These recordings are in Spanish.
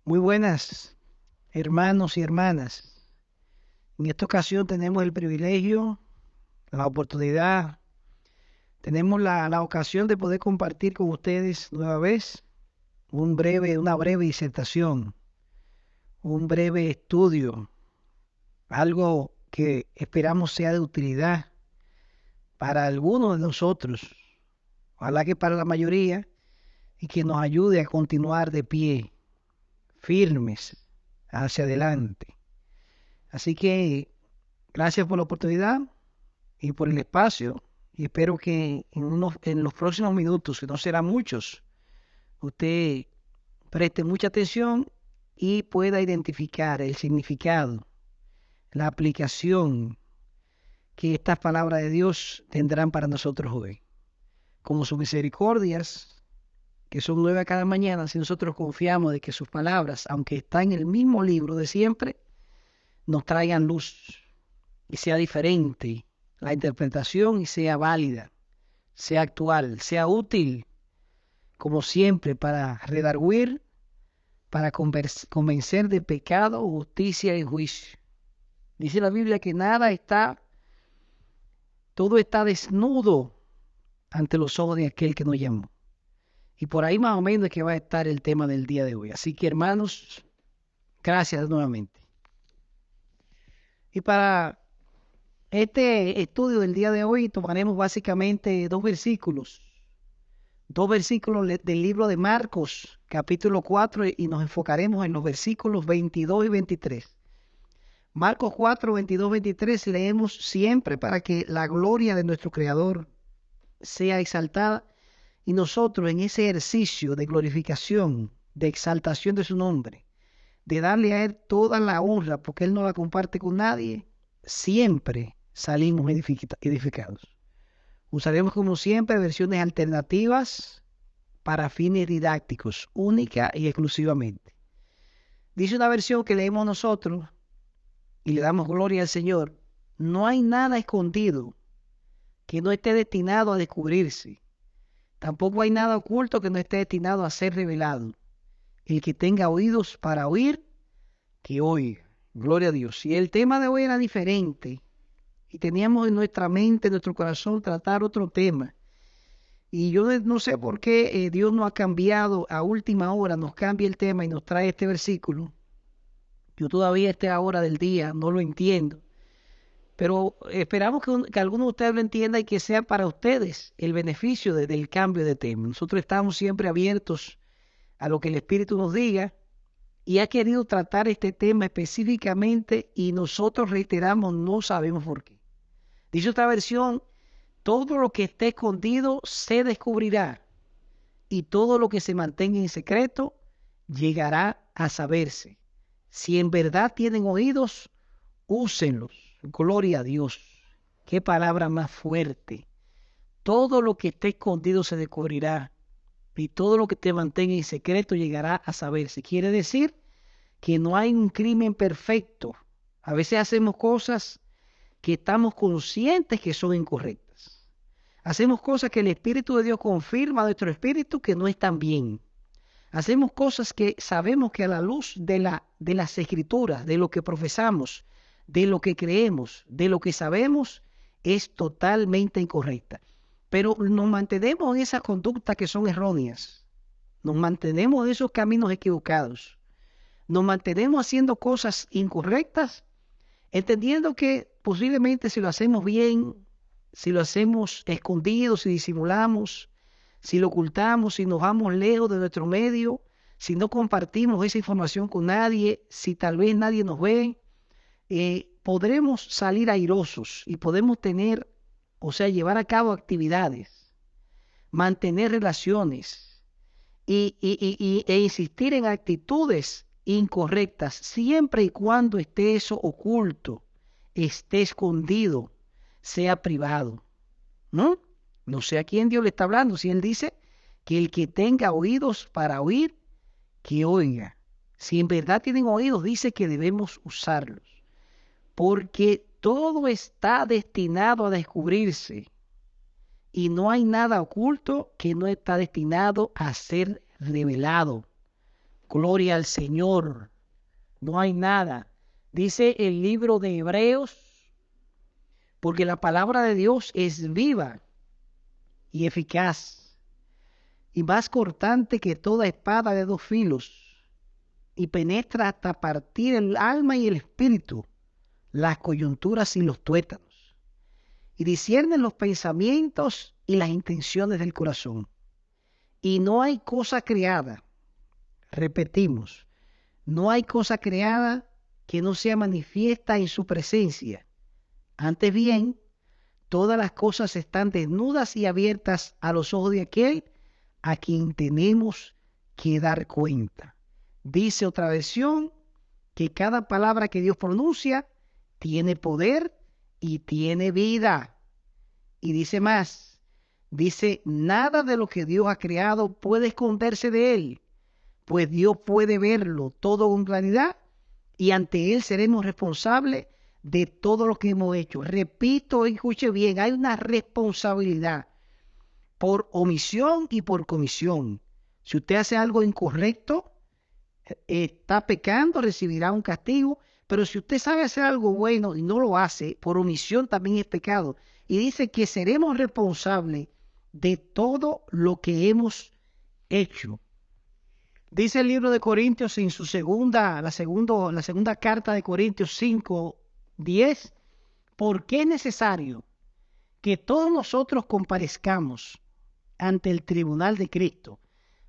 Muy buenas, hermanos y hermanas. En esta ocasión tenemos el privilegio, la oportunidad, tenemos la ocasión de poder compartir con ustedes nueva vez una breve disertación, un breve estudio, algo que esperamos sea de utilidad para algunos de nosotros, ojalá que para la mayoría, y que nos ayude a continuar de pie, firmes, hacia adelante. Así que gracias por la oportunidad y por el espacio. Y espero que en los próximos minutos, que no serán muchos, usted preste mucha atención y pueda identificar el significado, la aplicación que estas palabras de Dios tendrán para nosotros hoy. Como sus misericordias, que son nuevas cada mañana, si nosotros confiamos de que sus palabras, aunque están en el mismo libro de siempre, nos traigan luz y sea diferente la interpretación y sea válida, sea actual, sea útil, como siempre, para redarguir, para convencer de pecado, justicia y juicio. Dice la Biblia que todo está desnudo ante los ojos de aquel que nos llamó. Y por ahí más o menos es que va a estar el tema del día de hoy. Así que hermanos, gracias nuevamente. Y para este estudio del día de hoy tomaremos básicamente dos versículos del libro de Marcos, capítulo 4, y nos enfocaremos en los versículos 22 y 23. Marcos 4, 22, 23 leemos siempre para que la gloria de nuestro Creador sea exaltada y nosotros en ese ejercicio de glorificación, de exaltación de su nombre, de darle a Él toda la honra porque Él no la comparte con nadie, siempre salimos edificados. Usaremos como siempre versiones alternativas para fines didácticos, única y exclusivamente. Dice una versión que leemos nosotros y le damos gloria al Señor: no hay nada escondido que no esté destinado a descubrirse. Tampoco hay nada oculto que no esté destinado a ser revelado. El que tenga oídos para oír, que oiga. Gloria a Dios. Y el tema de hoy era diferente. Y teníamos en nuestra mente, en nuestro corazón, tratar otro tema. Y yo no sé por qué Dios no ha cambiado a última hora, nos cambia el tema y nos trae este versículo. Yo todavía a esta hora del día no lo entiendo. Pero esperamos que alguno de ustedes lo entienda y que sea para ustedes el beneficio del cambio de tema. Nosotros estamos siempre abiertos a lo que el Espíritu nos diga y ha querido tratar este tema específicamente y nosotros reiteramos, no sabemos por qué. Dice otra versión: todo lo que esté escondido se descubrirá y todo lo que se mantenga en secreto llegará a saberse. Si en verdad tienen oídos, úsenlos. Gloria a Dios. Qué palabra más fuerte. Todo lo que esté escondido se descubrirá y todo lo que te mantenga en secreto llegará a saberse. Quiere decir que no hay un crimen perfecto. A veces hacemos cosas que estamos conscientes que son incorrectas. Hacemos cosas que el Espíritu de Dios confirma a nuestro espíritu que no están bien. Hacemos cosas que sabemos que a la luz de las escrituras, de lo que profesamos, de lo que creemos, de lo que sabemos, es totalmente incorrecta. Pero nos mantenemos en esas conductas que son erróneas. Nos mantenemos en esos caminos equivocados. Nos mantenemos haciendo cosas incorrectas, entendiendo que posiblemente si lo hacemos bien, si lo hacemos escondido, si disimulamos, si lo ocultamos, si nos vamos lejos de nuestro medio, si no compartimos esa información con nadie, si tal vez nadie nos ve, podremos salir airosos y podemos tener, o sea, llevar a cabo actividades, mantener relaciones e insistir en actitudes incorrectas, siempre y cuando esté eso oculto, esté escondido, sea privado, ¿no? No sé a quién Dios le está hablando, si Él dice que el que tenga oídos para oír, que oiga. Si en verdad tienen oídos, dice que debemos usarlos, porque todo está destinado a descubrirse y no hay nada oculto que no está destinado a ser revelado. Gloria al Señor. No hay nada. Dice el libro de Hebreos, porque la palabra de Dios es viva y eficaz y más cortante que toda espada de dos filos y penetra hasta partir el alma y el espíritu, las coyunturas y los tuétanos, y discierne los pensamientos y las intenciones del corazón. Y no hay cosa creada, repetimos, no hay cosa creada que no sea manifiesta en su presencia. Antes bien, todas las cosas están desnudas y abiertas a los ojos de aquel a quien tenemos que dar cuenta. Dice otra versión que cada palabra que Dios pronuncia tiene poder y tiene vida. Y dice más, dice, nada de lo que Dios ha creado puede esconderse de él, pues Dios puede verlo todo con claridad y ante él seremos responsables de todo lo que hemos hecho. Repito, escuche bien, hay una responsabilidad por omisión y por comisión. Si usted hace algo incorrecto, está pecando, recibirá un castigo, pero si usted sabe hacer algo bueno y no lo hace, por omisión también es pecado. Y dice que seremos responsables de todo lo que hemos hecho. Dice el libro de Corintios en su la segunda carta de Corintios 5:10, porque es necesario que todos nosotros comparezcamos ante el tribunal de Cristo,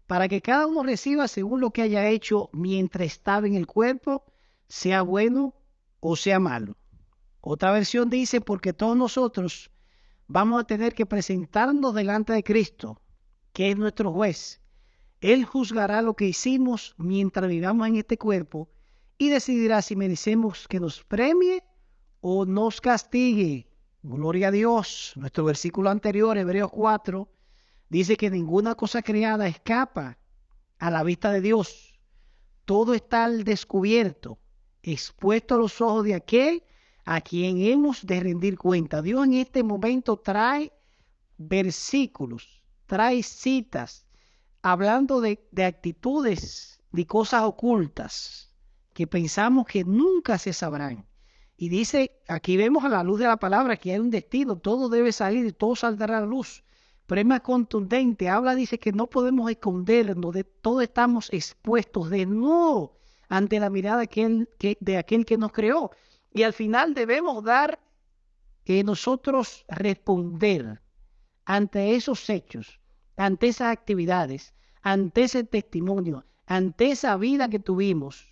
para que cada uno reciba según lo que haya hecho mientras estaba en el cuerpo, sea bueno o sea malo. Otra versión dice, porque todos nosotros vamos a tener que presentarnos delante de Cristo, que es nuestro juez. Él juzgará lo que hicimos mientras vivamos en este cuerpo y decidirá si merecemos que nos premie o nos castigue. Gloria a Dios. Nuestro versículo anterior, Hebreos 4, dice que ninguna cosa creada escapa a la vista de Dios. Todo está al descubierto, expuesto a los ojos de aquel a quien hemos de rendir cuenta. Dios en este momento trae versículos, trae citas, hablando de actitudes, de cosas ocultas que pensamos que nunca se sabrán. Y dice, aquí vemos a la luz de la palabra que hay un destino, todo debe salir, todo saldrá a la luz. Pero es más contundente, habla, dice que no podemos escondernos, de todo estamos expuestos de nuevo ante la mirada de aquel que nos creó. Y al final debemos nosotros responder ante esos hechos, ante esas actividades, ante ese testimonio, ante esa vida que tuvimos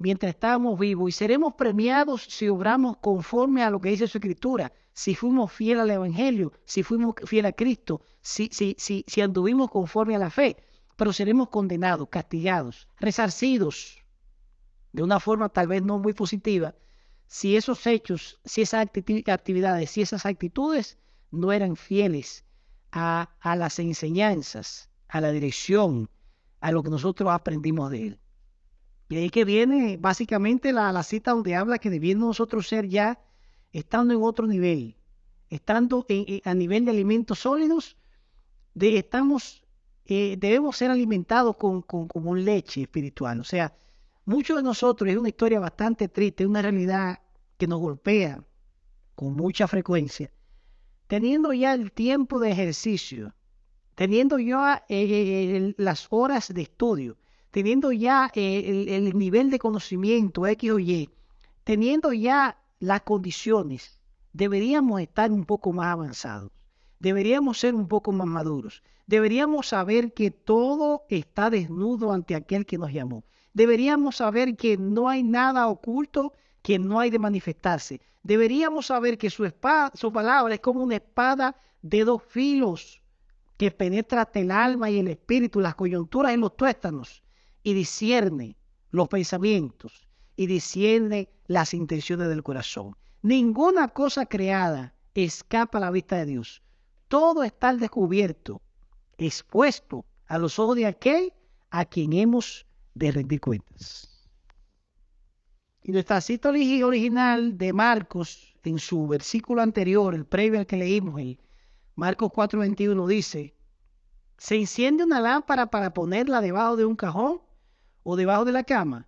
mientras estábamos vivos, y seremos premiados si obramos conforme a lo que dice su Escritura, si fuimos fieles al Evangelio, si fuimos fieles a Cristo, si anduvimos conforme a la fe, pero seremos condenados, castigados, resarcidos de una forma tal vez no muy positiva, si esos hechos, si esas actividades, si esas actitudes no eran fieles a las enseñanzas, a la dirección, a lo que nosotros aprendimos de él. Y ahí que viene básicamente la cita donde habla que debiendo nosotros ser ya, estando en otro nivel, estando a nivel de alimentos sólidos, debemos ser alimentados con leche espiritual. O sea, muchos de nosotros, es una historia bastante triste, es una realidad que nos golpea con mucha frecuencia, teniendo ya el tiempo de ejercicio, teniendo ya las horas de estudio, teniendo ya el nivel de conocimiento X o Y, teniendo ya las condiciones, deberíamos estar un poco más avanzados, deberíamos ser un poco más maduros, deberíamos saber que todo está desnudo ante aquel que nos llamó, deberíamos saber que no hay nada oculto, que no hay de manifestarse, deberíamos saber que su palabra es como una espada de dos filos, que penetra hasta el alma y el espíritu, las coyunturas y los tuétanos, y discierne los pensamientos y discierne las intenciones del corazón. Ninguna cosa creada escapa a la vista de Dios. Todo está al descubierto, expuesto a los ojos de aquel a quien hemos de rendir cuentas. Y nuestra cita original de Marcos, en su versículo anterior, el previo al que leímos, el Marcos 4:21, dice: ¿se enciende una lámpara para ponerla debajo de un cajón o debajo de la cama?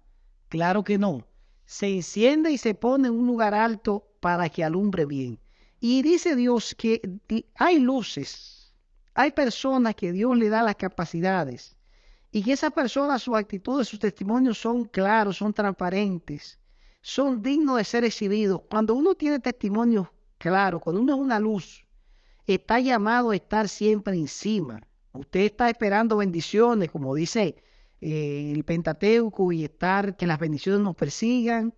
Claro que no. Se enciende y se pone en un lugar alto para que alumbre bien. Y dice Dios que hay luces, hay personas que Dios le da las capacidades y que esas personas, sus actitudes, sus testimonios son claros, son transparentes, son dignos de ser exhibidos. Cuando uno tiene testimonios claros, cuando uno es una luz, está llamado a estar siempre encima. Usted está esperando bendiciones, como dice el Pentateuco, y estar, que las bendiciones nos persigan,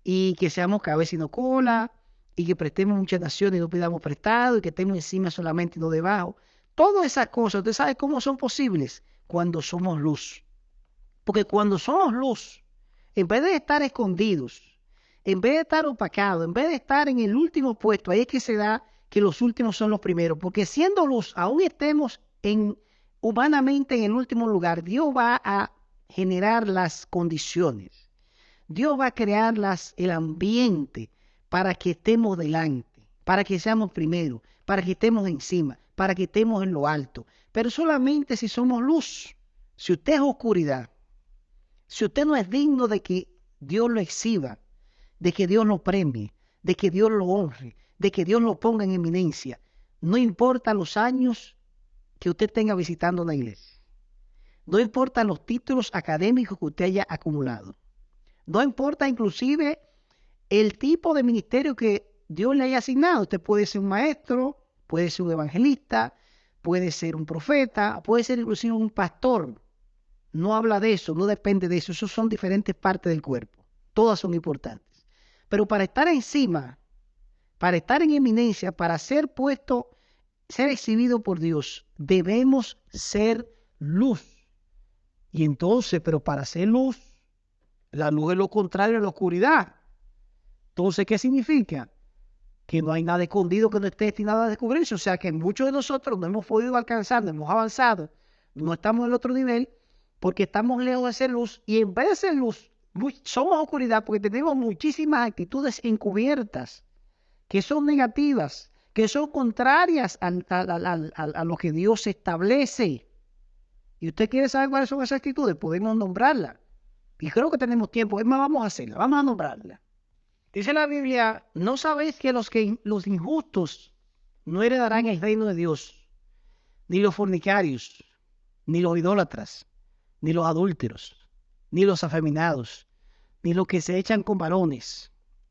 y que seamos cabeza y no cola, y que prestemos muchas naciones y no pidamos prestado, y que estemos encima solamente y no debajo. Todas esas cosas, ¿usted sabe cómo son posibles? Cuando somos luz. Porque cuando somos luz, en vez de estar escondidos, en vez de estar opacados, en vez de estar en el último puesto, ahí es que se da que los últimos son los primeros. Porque siendo luz, aún estemos humanamente en el último lugar, Dios va a generar las condiciones. Dios va a crear el ambiente para que estemos delante, para que seamos primeros, para que estemos encima, para que estemos en lo alto. Pero solamente si somos luz. Si usted es oscuridad, si usted no es digno de que Dios lo exhiba, de que Dios lo premie, de que Dios lo honre, de que Dios lo ponga en eminencia, no importa los años que usted tenga visitando una iglesia, no importa los títulos académicos que usted haya acumulado, no importa inclusive el tipo de ministerio que Dios le haya asignado. Usted puede ser un maestro, puede ser un evangelista, puede ser un profeta, puede ser inclusive un pastor. No habla de eso, no depende de eso. Esos son diferentes partes del cuerpo. Todas son importantes. Pero para estar encima, para estar en eminencia, para ser puesto, ser exhibido por Dios, debemos ser luz. Y entonces, pero para ser luz, la luz es lo contrario a la oscuridad. Entonces, ¿qué significa? Que no hay nada escondido que no esté destinado a descubrirse. O sea, que muchos de nosotros no hemos podido alcanzar, no hemos avanzado, no estamos en el otro nivel, porque estamos lejos de ser luz. Y en vez de ser luz, somos oscuridad porque tenemos muchísimas actitudes encubiertas, que son negativas, que son contrarias a lo que Dios establece. Y usted quiere saber cuáles son esas actitudes, podemos nombrarlas. Y creo que tenemos tiempo, es más, vamos a hacerla, vamos a nombrarla. Dice la Biblia, ¿no sabéis que los injustos no heredarán el reino de Dios? Ni los fornicarios, ni los idólatras, ni los adúlteros, ni los afeminados, ni los que se echan con varones,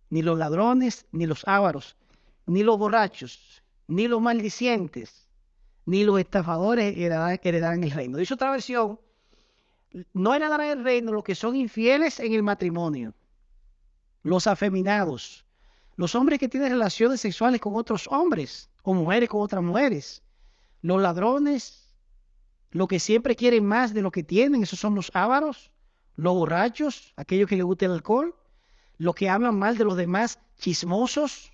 ni los ladrones, ni los ávaros, ni los borrachos, ni los maldicientes, ni los estafadores heredarán el reino. Dice otra versión, no heredarán el reino los que son infieles en el matrimonio, los afeminados, los hombres que tienen relaciones sexuales con otros hombres, o mujeres con otras mujeres, los ladrones, los que siempre quieren más de lo que tienen, esos son los ávaros, los borrachos, aquellos que les gusta el alcohol, los que hablan mal de los demás, chismosos,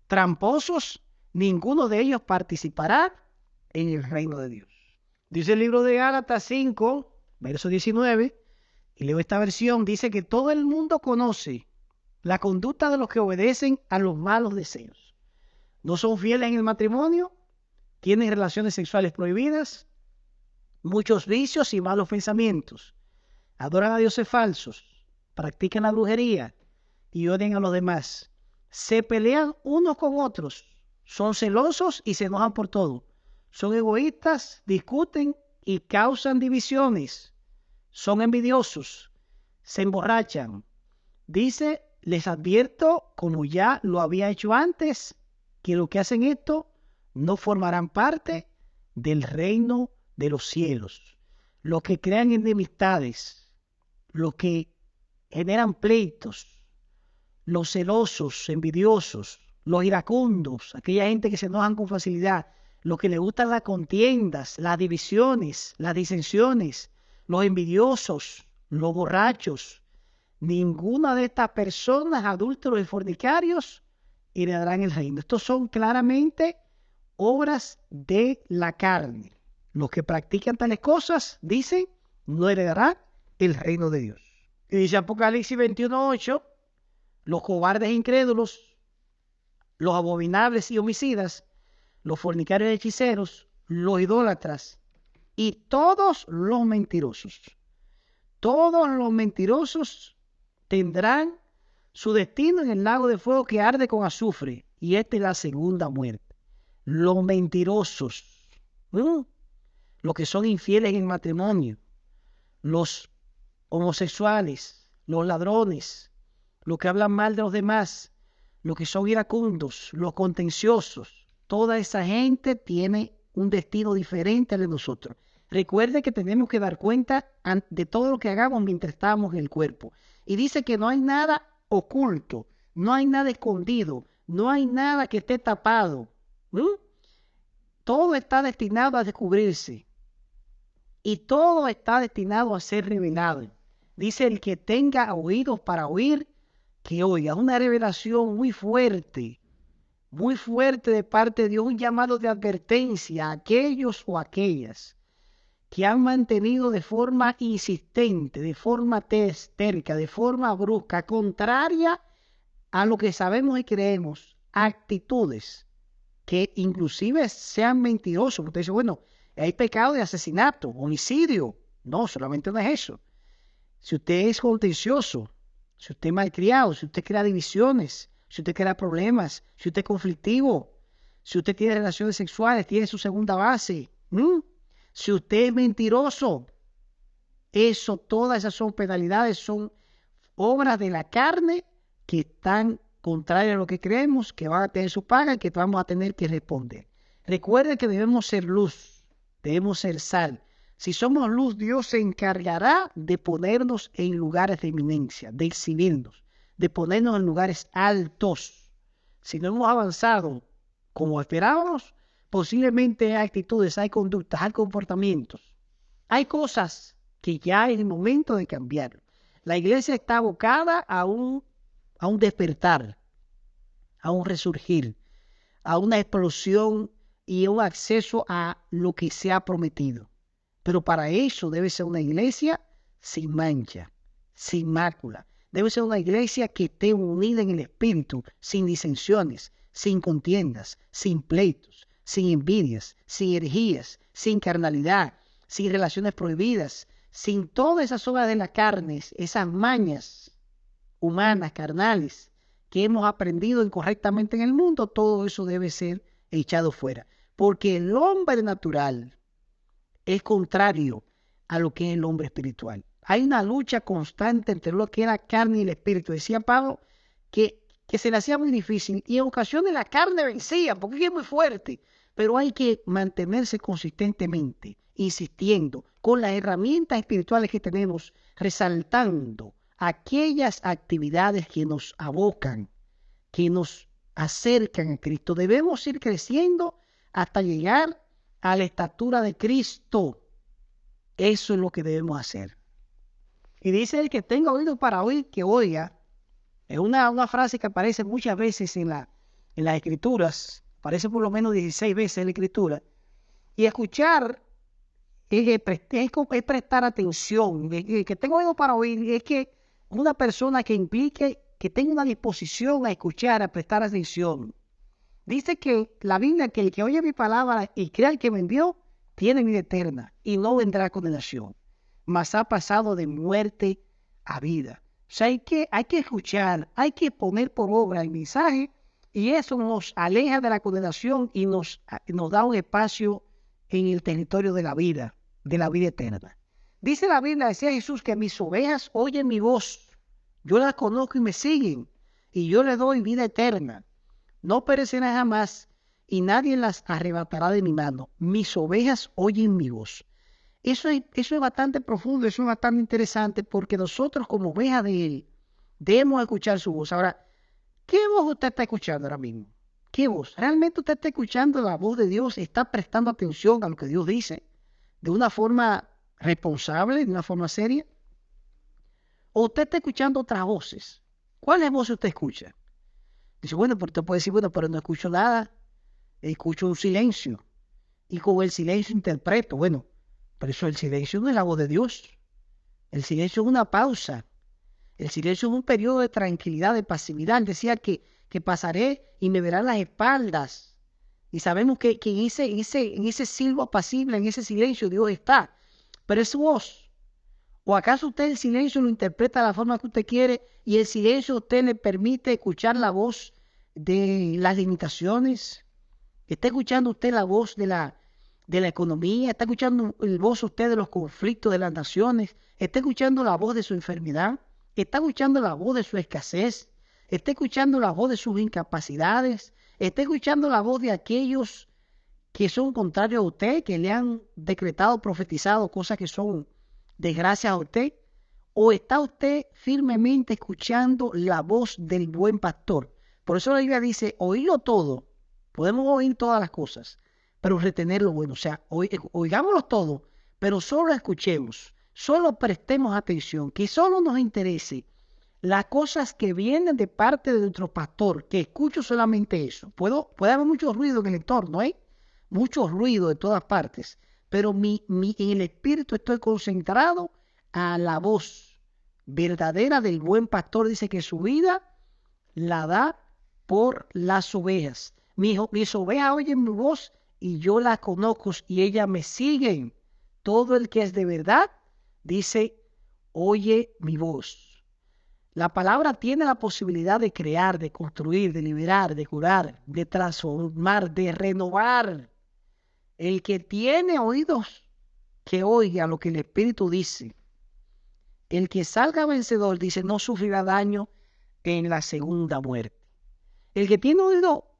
tramposos, ninguno de ellos participará en el reino de Dios. Dice el libro de Gálatas 5, verso 19, y leo esta versión, dice que todo el mundo conoce la conducta de los que obedecen a los malos deseos. No son fieles en el matrimonio, tienen relaciones sexuales prohibidas, muchos vicios y malos pensamientos, adoran a dioses falsos, practican la brujería y odian a los demás, se pelean unos con otros, son celosos y se enojan por todo, son egoístas, discuten y causan divisiones, son envidiosos, se emborrachan. Dice, les advierto, como ya lo había hecho antes, que los que hacen esto no formarán parte del reino de los cielos. Los que crean enemistades, los que generan pleitos, los celosos, envidiosos, los iracundos, aquella gente que se enojan con facilidad, los que les gustan las contiendas, las divisiones, las disensiones, los envidiosos, los borrachos, ninguna de estas personas, adúlteros y fornicarios, heredarán el reino. Estos son claramente obras de la carne. Los que practican tales cosas, dicen, no heredarán el reino de Dios. Y dice Apocalipsis 21:8, los cobardes e incrédulos, los abominables y homicidas, los fornicarios y hechiceros, los idólatras y todos los mentirosos Todos los mentirosos tendrán su destino en el lago de fuego que arde con azufre. Y esta es la segunda muerte. Los mentirosos, los que son infieles en el matrimonio, los homosexuales, los ladrones, los que hablan mal de los demás, los que son iracundos, los contenciosos, toda esa gente tiene un destino diferente al de nosotros. Recuerde que tenemos que dar cuenta de todo lo que hagamos mientras estamos en el cuerpo. Y dice que no hay nada oculto, no hay nada escondido, no hay nada que esté tapado. Todo está destinado a descubrirse. Y todo está destinado a ser revelado. Dice el que tenga oídos para oír, que oiga. Una revelación muy fuerte de parte de Dios, un llamado de advertencia a aquellos o aquellas que han mantenido de forma insistente, de forma terca, de forma brusca, contraria a lo que sabemos y creemos, actitudes que inclusive sean mentirosos. Porque usted dice, bueno, hay pecado de asesinato, homicidio. No, solamente no es eso. Si usted es contencioso, si usted es malcriado, si usted crea divisiones, si usted crea problemas, si usted es conflictivo, si usted tiene relaciones sexuales, tiene su segunda base, si usted es mentiroso, todas esas son penalidades, son obras de la carne que están contrarias a lo que creemos, que van a tener su paga y que vamos a tener que responder. Recuerde que debemos ser luz, debemos ser sal. Si somos luz, Dios se encargará de ponernos en lugares de eminencia, de exhibirnos, de ponernos en lugares altos. Si no hemos avanzado como esperábamos, posiblemente hay actitudes, hay conductas, hay comportamientos. Hay cosas que ya es el momento de cambiar. La iglesia está abocada a un despertar, a un resurgir, a una explosión y un acceso a lo que se ha prometido. Pero para eso debe ser una iglesia sin mancha, sin mácula. Debe ser una iglesia que esté unida en el espíritu, sin disensiones, sin contiendas, sin pleitos, sin envidias, sin herejías, sin carnalidad, sin relaciones prohibidas, sin todas esas obras de la carne, esas mañas humanas, carnales, que hemos aprendido incorrectamente en el mundo. Todo eso debe ser echado fuera. Porque el hombre natural es contrario a lo que es el hombre espiritual. Hay una lucha constante entre lo que es la carne y el espíritu. Decía Pablo que se le hacía muy difícil y en ocasiones la carne vencía porque es muy fuerte, pero hay que mantenerse consistentemente, insistiendo con las herramientas espirituales que tenemos, resaltando aquellas actividades que nos abocan, que nos acercan a Cristo. Debemos ir creciendo hasta llegar a la estatura de Cristo. Eso es lo que debemos hacer. Y dice el que tenga oídos para oír, que oiga. Es una frase que aparece muchas veces en las escrituras. Aparece por lo menos 16 veces en la escritura. Y escuchar es prestar atención. Que tenga oídos para oír es que una persona que implique, que tenga una disposición a escuchar, a prestar atención. Dice que la Biblia, que el que oye mi palabra y crea el que me envió, tiene vida eterna y no vendrá condenación, mas ha pasado de muerte a vida. O sea, hay que escuchar, hay que poner por obra el mensaje y eso nos aleja de la condenación y nos da un espacio en el territorio de la vida eterna. Dice la Biblia, decía Jesús, que mis ovejas oyen mi voz, yo las conozco y me siguen y yo les doy vida eterna. No perecerán jamás, y nadie las arrebatará de mi mano. Mis ovejas oyen mi voz. Eso es bastante profundo, eso es bastante interesante, porque nosotros como ovejas de Él debemos escuchar su voz. Ahora, ¿qué voz usted está escuchando ahora mismo? ¿Qué voz? ¿Realmente usted está escuchando la voz de Dios? ¿Está prestando atención a lo que Dios dice de una forma responsable, de una forma seria? ¿O usted está escuchando otras voces? ¿Cuáles voces usted escucha? Dice, bueno, pero usted puede decir, bueno, pero no escucho nada, escucho un silencio, y con el silencio interpreto. Bueno, pero eso, el silencio no es la voz de Dios. El silencio es una pausa. El silencio es un periodo de tranquilidad, de pasividad. Él decía que pasaré y me verán las espaldas. Y sabemos que en ese silbo apacible, en ese silencio, Dios está. Pero es su voz. ¿O acaso usted el silencio lo interpreta de la forma que usted quiere y el silencio a usted le permite escuchar la voz de las limitaciones? ¿Está escuchando usted la voz de la economía? ¿Está escuchando la voz usted de los conflictos de las naciones? ¿Está escuchando la voz de su enfermedad? ¿Está escuchando la voz de su escasez? ¿Está escuchando la voz de sus incapacidades? ¿Está escuchando la voz de aquellos que son contrarios a usted, que le han decretado, profetizado cosas que son desgracias a usted? ¿O está usted firmemente escuchando la voz del buen pastor? Por eso la Biblia dice, oílo todo. Podemos oír todas las cosas, pero retener lo bueno. O sea, oigámoslo todo, pero solo escuchemos, solo prestemos atención, que solo nos interese las cosas que vienen de parte de nuestro pastor, que escucho solamente eso. Puede haber mucho ruido en el entorno, mucho ruido de todas partes, pero en el espíritu estoy concentrado a la voz verdadera del buen pastor. Dice que su vida la da por las ovejas. Mis ovejas oyen mi voz y yo las conozco y ellas me siguen. Todo el que es de verdad, dice, oye mi voz. La palabra tiene la posibilidad de crear, de construir, de liberar, de curar, de transformar, de renovar. El que tiene oídos, que oiga lo que el Espíritu dice. El que salga vencedor, dice, no sufrirá daño en la segunda muerte. El que tiene oído,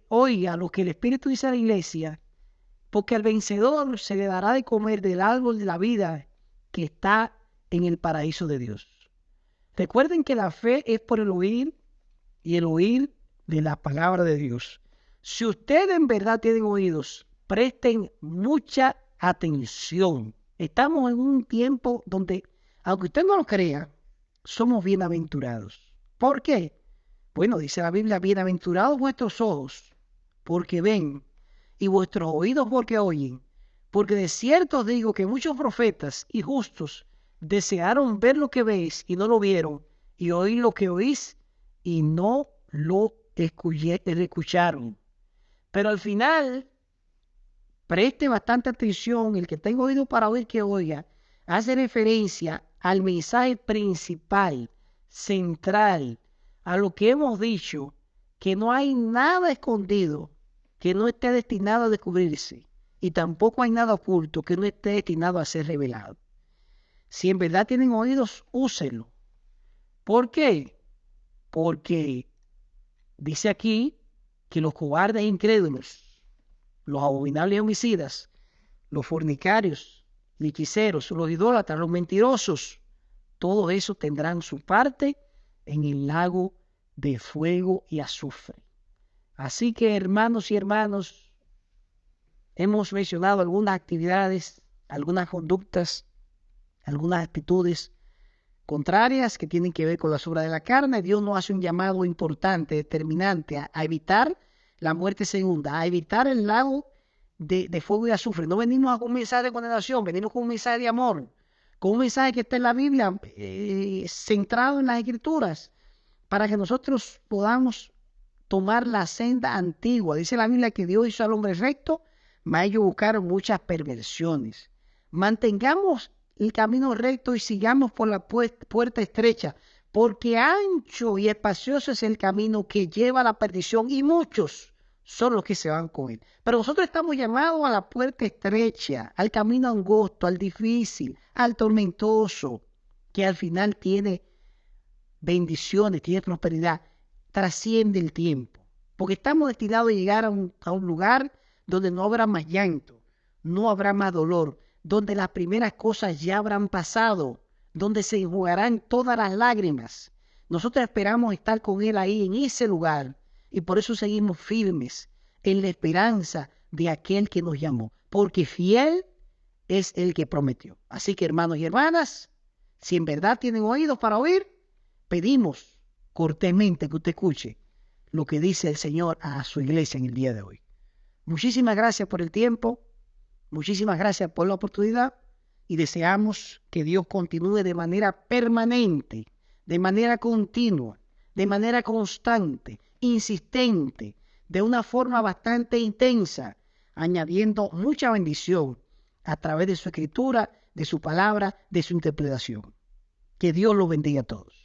oiga lo que el Espíritu dice a la iglesia, porque al vencedor se le dará de comer del árbol de la vida que está en el paraíso de Dios. Recuerden que la fe es por el oír y el oír de la palabra de Dios. Si ustedes en verdad tienen oídos, presten mucha atención. Estamos en un tiempo donde, aunque usted no lo crea, somos bienaventurados. ¿Por qué? Bueno, dice la Biblia, bienaventurados vuestros ojos, porque ven, y vuestros oídos porque oyen. Porque de cierto os digo que muchos profetas y justos desearon ver lo que veis y no lo vieron, y oír lo que oís y no lo escucharon. Pero al final, preste bastante atención, el que tenga oído para oír que oiga, hace referencia al mensaje principal, central, a lo que hemos dicho, que no hay nada escondido que no esté destinado a descubrirse, y tampoco hay nada oculto que no esté destinado a ser revelado. Si en verdad tienen oídos, úsenlo. ¿Por qué? Porque dice aquí que los cobardes e incrédulos, los abominables homicidas, los fornicarios, los hechiceros, los idólatras, los mentirosos, todo eso tendrán su parte en el lago de fuego y azufre. Así que, hermanos y hermanas, hemos mencionado algunas actividades, algunas conductas, algunas actitudes contrarias que tienen que ver con las obras de la carne. Dios nos hace un llamado importante, determinante, a evitar la muerte segunda, a evitar el lago de fuego y azufre. No venimos con un mensaje de condenación, venimos con un mensaje de amor, con un mensaje que está en la Biblia, centrado en las Escrituras, para que nosotros podamos tomar la senda antigua. Dice la Biblia que Dios hizo al hombre recto, mas ellos buscaron muchas perversiones. Mantengamos el camino recto y sigamos por la puerta estrecha, porque ancho y espacioso es el camino que lleva a la perdición y muchos son los que se van con él. Pero nosotros estamos llamados a la puerta estrecha, al camino angosto, al difícil, al tormentoso, que al final tiene bendiciones, tiene prosperidad, trasciende el tiempo. Porque estamos destinados a llegar a un lugar donde no habrá más llanto, no habrá más dolor, donde las primeras cosas ya habrán pasado, donde se enjugarán todas las lágrimas. Nosotros esperamos estar con Él ahí en ese lugar y por eso seguimos firmes en la esperanza de aquel que nos llamó, porque fiel es el que prometió. Así que, hermanos y hermanas, si en verdad tienen oídos para oír, pedimos cortésmente que usted escuche lo que dice el Señor a su iglesia en el día de hoy. Muchísimas gracias por el tiempo, muchísimas gracias por la oportunidad y deseamos que Dios continúe de manera permanente, de manera continua, de manera constante, insistente, de una forma bastante intensa, añadiendo mucha bendición a través de su escritura, de su palabra, de su interpretación. Que Dios los bendiga a todos.